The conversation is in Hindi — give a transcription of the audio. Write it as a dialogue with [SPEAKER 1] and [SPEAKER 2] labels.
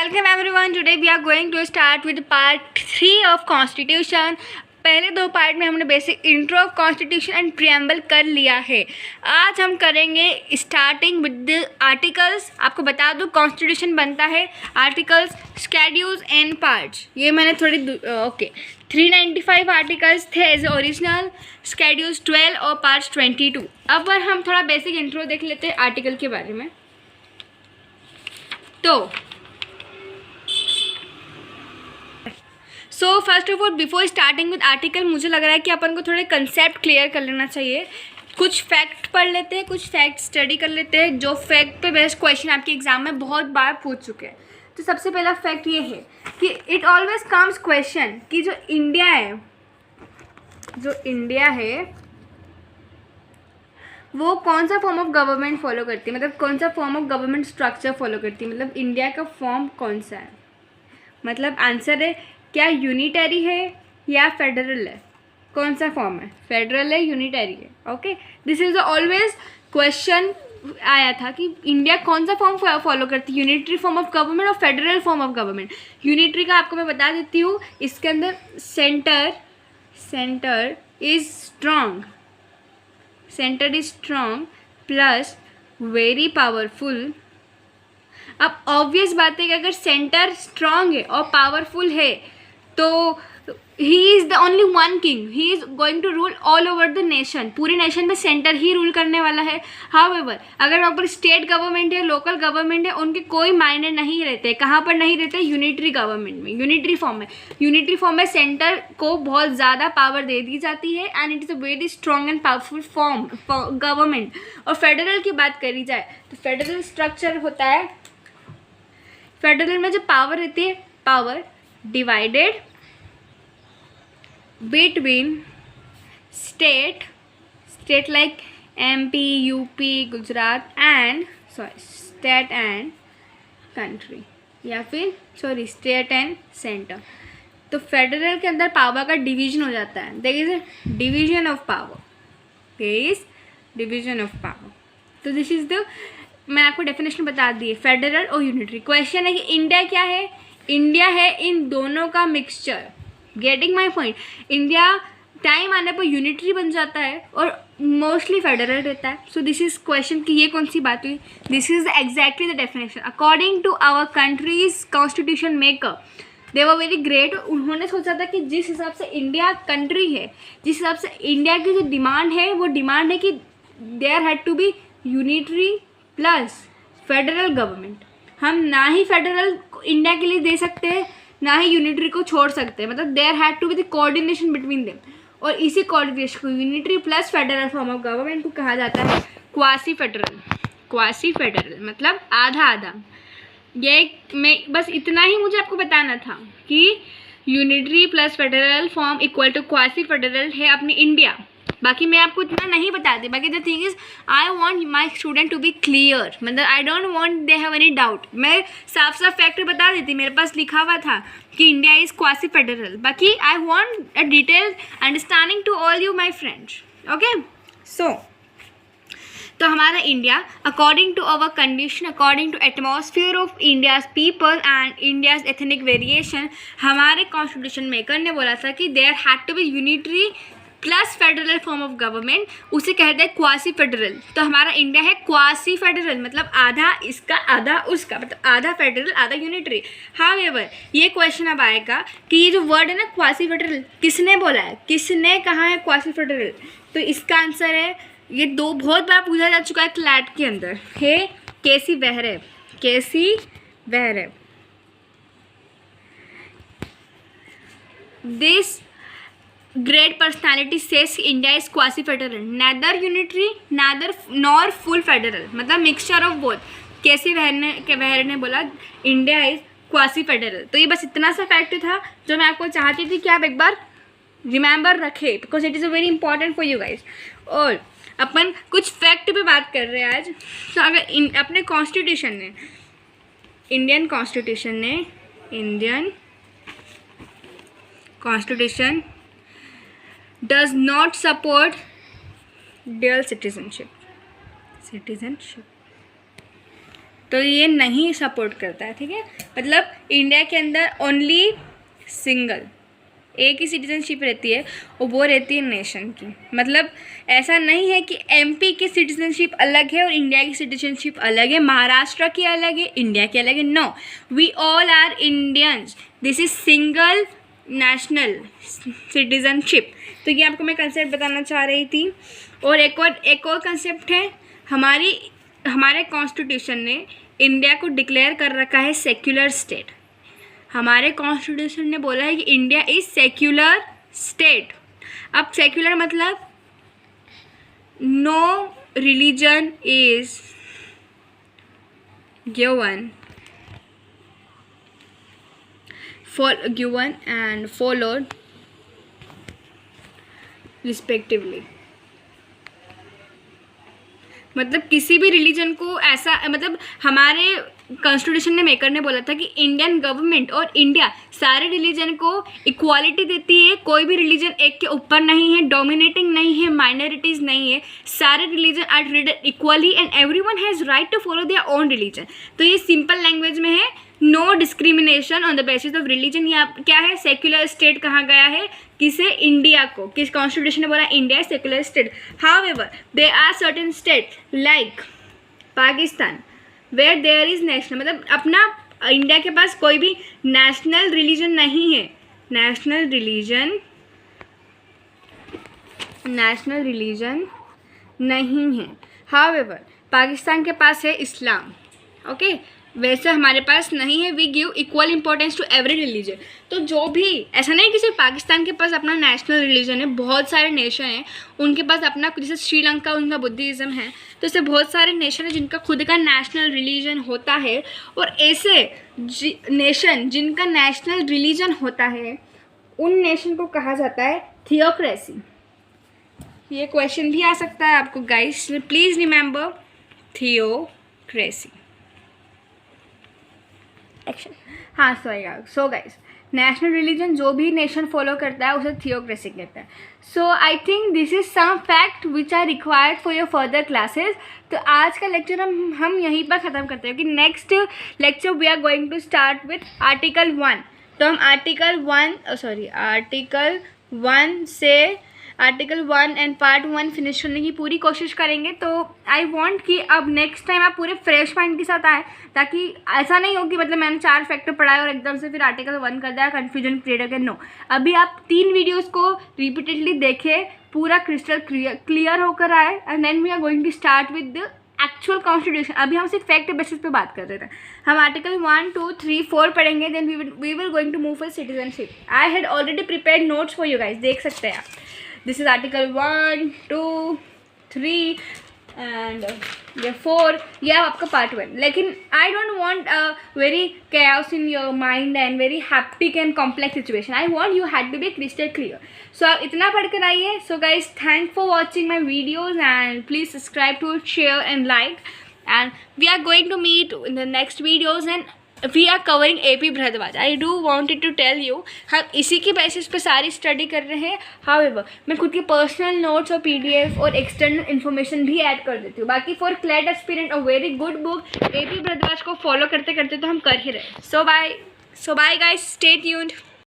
[SPEAKER 1] welcome everyone. Today we are going to start with part 3 of Constitution. पहले दो पार्ट में हमने basic intro of constitution and preamble कर लिया है. आज हम करेंगे स्टार्टिंग विद द आर्टिकल्स. आपको बता दूं कॉन्स्टिट्यूशन बनता है आर्टिकल्स, स्केड्यूल्स एंड पार्ट्स. ये मैंने थोड़ी 395 आर्टिकल्स थे एज ओरिजिनल, स्केड्यूल्स 12 और पार्ट्स 22. अब हम थोड़ा बेसिक इंट्रो देख लेते हैं आर्टिकल के बारे में. तो first of all before starting with article मुझे लग रहा है कि अपन को थोड़े कंसेप्ट क्लियर कर लेना चाहिए. कुछ फैक्ट पढ़ लेते हैं, कुछ फैक्ट स्टडी कर लेते हैं जो फैक्ट पे बेस्ड क्वेश्चन आपके एग्जाम में बहुत बार पूछ चुके हैं. तो सबसे पहला फैक्ट ये है कि इट ऑलवेज कम्स क्वेश्चन कि जो इंडिया है वो कौन सा फॉर्म ऑफ गवर्नमेंट फॉलो करती है, मतलब कौन सा form of government structure follow करती है, मतलब इंडिया का फॉर्म कौन सा है. मतलब आंसर है क्या यूनिटरी है या फेडरल है. कौन सा फॉर्म है, फेडरल है यूनिटरी है. Okay, this is the always question आया था कि इंडिया कौन सा फॉर्म फॉलो करती है, यूनिटरी फॉर्म ऑफ गवर्नमेंट और federal form of government. Unitary का आपको मैं बता देती हूँ, इसके अंदर centre is strong plus very powerful. अब ऑब्वियस बात है कि अगर सेंटर स्ट्रॉन्ग है और पावरफुल है तो he is the only one king, he is going to rule all over the nation. पूरे नेशन में सेंटर ही रूल करने वाला है. हाउएवर अगर वहाँ पर स्टेट गवर्नमेंट है, लोकल गवर्नमेंट है, उनके कोई मायने नहीं रहते. कहाँ पर नहीं रहते, यूनिटरी गवर्नमेंट में, यूनिटरी फॉर्म में सेंटर को बहुत ज़्यादा पावर दे दी जाती है and it is a very strong and powerful form government. और फेडरल की बात करी जाए तो फेडरल स्ट्रक्चर होता है, फेडरल में जो पावर रहती है, power divided between state like MP, UP, Gujarat and state and country, या फिर स्टेट एंड सेंटर. तो फेडरल के अंदर पावर का डिवीजन हो जाता है. There is a division of power, तो दिस इज द, मैं आपको डेफिनेशन बता दी है, फेडरल और यूनिटरी. क्वेश्चन है कि इंडिया क्या है, इंडिया है इन दोनों का mixture. Getting my point. India time आने पर यूनिटरी बन जाता है और मोस्टली फेडरल रहता है. सो दिस इज क्वेश्चन कि ये कौन सी बात हुई. This is exactly the definition. According to our country's constitution maker, they were very great. उन्होंने सोचा था कि जिस हिसाब से इंडिया कंट्री है, जिस हिसाब से इंडिया की जो डिमांड है, वो डिमांड है कि there had to be unitary plus federal government. हम ना ही फेडरल इंडिया के लिए दे सकते हैं, ना ही यूनिटरी को छोड़ सकते हैं. मतलब there had to be the coordination between them. और इसी कोऑर्डिनेशन को unitary plus federal form of government को कहा जाता है क्वासी फेडरल मतलब आधा आधा. ये मैं बस इतना ही मुझे आपको बताना था कि unitary plus federal form equal to quasi federal है अपनी इंडिया. बाकी मैं आपको इतना नहीं बता दी. बाकी the thing is I want my student to be clear, मतलब I don't want they have any doubt. मैं साफ फैक्ट बता देती, मेरे पास लिखा हुआ था कि इंडिया इज क्वासी फेडरल. बाकी I want a detail understanding to all you my friends. Okay, so तो हमारा India according to our condition, according to atmosphere of India's people and India's ethnic variation, हमारे कॉन्स्टिट्यूशन मेकर ने बोला था कि there had to be unitary plus federal form of government. उसे कहते हैं क्वासी फेडरल. तो हमारा इंडिया है क्वासी फेडरल, मतलब आधा इसका आधा उसका, मतलब आधा फेडरल आधा यूनिटरी. हाउएवर ये क्वेश्चन अब आएगा कि ये जो वर्ड है ना क्वासी फेडरल, किसने बोला है, किसने कहा है क्वासी फेडरल. तो इसका आंसर है, ये दो बहुत बार पूछा जा चुका है क्लैट के अंदर, है K C Wheare. This great personality says India is quasi federal, neither unitary nor full federal, मतलब mixture of both. कैसे वेहरे ने बोला इंडिया इज क्वासी फेडरल. तो ये बस इतना सा फैक्ट था जो मैं आपको चाहती थी कि आप एक बार रिमेंबर रखें, because it is a very important for you guys. और अपन कुछ फैक्ट पे बात कर रहे हैं आज. तो अगर अपने कॉन्स्टिट्यूशन ने, Indian constitution does not support dual citizenship. तो ये नहीं सपोर्ट करता है, ठीक है। मतलब इंडिया के अंदर ओनली सिंगल एक ही सिटीजनशिप रहती है और वो रहती है नेशन की। मतलब ऐसा नहीं है कि एमपी की सिटीजनशिप अलग है और इंडिया की सिटीजनशिप अलग है, महाराष्ट्र की अलग है, इंडिया की अलग है। No, we all are Indians, this is single national citizenship. तो ये आपको मैं कंसेप्ट बताना चाह रही थी। और एक और कंसेप्ट है, हमारे कॉन्स्टिट्यूशन ने इंडिया को डिक्लेयर कर रखा है सेक्युलर स्टेट। हमारे कॉन्स्टिट्यूशन ने बोला है कि इंडिया इज सेक्युलर स्टेट। अब सेक्युलर मतलब no religion is given and followed respectively। मतलब किसी भी रिलीजन को ऐसा, मतलब हमारे कॉन्स्टिट्यूशन ने मेकर ने बोला था कि इंडियन गवर्नमेंट और इंडिया सारे रिलीजन को इक्वालिटी देती है। कोई भी रिलीजन एक के ऊपर नहीं है, डोमिनेटिंग नहीं है, माइनॉरिटीज़ नहीं है। सारे religion are treated equally and everyone has right to follow their own religion. तो ये सिंपल लैंग्वेज में है, no discrimination on the basis of religion. ये क्या है, सेक्युलर स्टेट कहा गया है किसे, इंडिया को। किस कॉन्स्टिट्यूशन ने बोला India secular state. However there are certain state like Pakistan where there is national, मतलब अपना इंडिया के पास कोई भी नेशनल रिलीजन नहीं है, नेशनल रिलीजन नहीं है। हाउएवर पाकिस्तान के पास है इस्लाम, ओके, वैसे हमारे पास नहीं है। We give equal importance to every religion. तो जो भी, ऐसा नहीं कि सिर्फ पाकिस्तान के पास अपना नेशनल रिलीजन है, बहुत सारे नेशन हैं उनके पास अपना, जैसे श्रीलंका उनका बुद्धिज़्म है, तो ऐसे बहुत सारे नेशन हैं जिनका खुद का नेशनल रिलीजन होता है। और ऐसे नेशन जिनका नेशनल रिलीजन होता है उन नेशन को कहा जाता है थियोक्रेसी। ये क्वेश्चन भी आ सकता है आपको guys, please remember theocracy. Action, हाँ सो गाइस, नेशनल रिलीजन जो भी नेशन फॉलो करता है उसे थियोक्रेसी कहता है। So I think this is some fact which are required for your further classes. तो आज का लेक्चर हम यहीं पर ख़त्म करते हैं कि next lecture we are going to start with article 1। तो हम आर्टिकल 1 एंड पार्ट 1 फिनिश करने की पूरी कोशिश करेंगे। तो आई वांट कि अब नेक्स्ट टाइम आप पूरे फ्रेश माइंड के साथ आए, ताकि ऐसा नहीं हो कि मतलब मैंने 4 फैक्टर पढ़ाए और एकदम से फिर आर्टिकल 1 कर दिया, कन्फ्यूजन क्रिएट हो गया। नो, अभी आप 3 वीडियोज़ को रिपीटेडली देखें, पूरा क्रिस्टल क्लियर होकर आए, and then we are going to start with the actual constitution. अभी हम सिर्फ फैक्ट बेसिस पे बात कर रहे थे। हम आर्टिकल 1, 2, 3, 4 पढ़ेंगे, then we will going to move for citizenship. I had already prepared notes for you guys, देख सकते हैं आप। दिस इज आर्टिकल 1, 2, 3 एंड 4, यह आपका पार्ट 1। लेकिन I don't want a very chaos in your mind and very hectic and complex situation. I want you had to be crystal clear. So आप इतना पढ़ कर आइए. So guys, thanks for watching my videos and please subscribe to it, share and like. And we are going to meet in the next videos and we are covering AP Bharadwaj. I do wanted to tell you, हम इसी की बेसिस पे सारी स्टडी कर रहे हैं. However, मैं खुद के पर्सनल नोट्स और PDF और एक्सटर्नल इन्फॉर्मेशन भी ऐड कर देती हूँ. बाकी for CLAT aspirant a very good book. AP Bharadwaj को फॉलो करते करते तो हम कर ही रहे. So bye guys, stay tuned.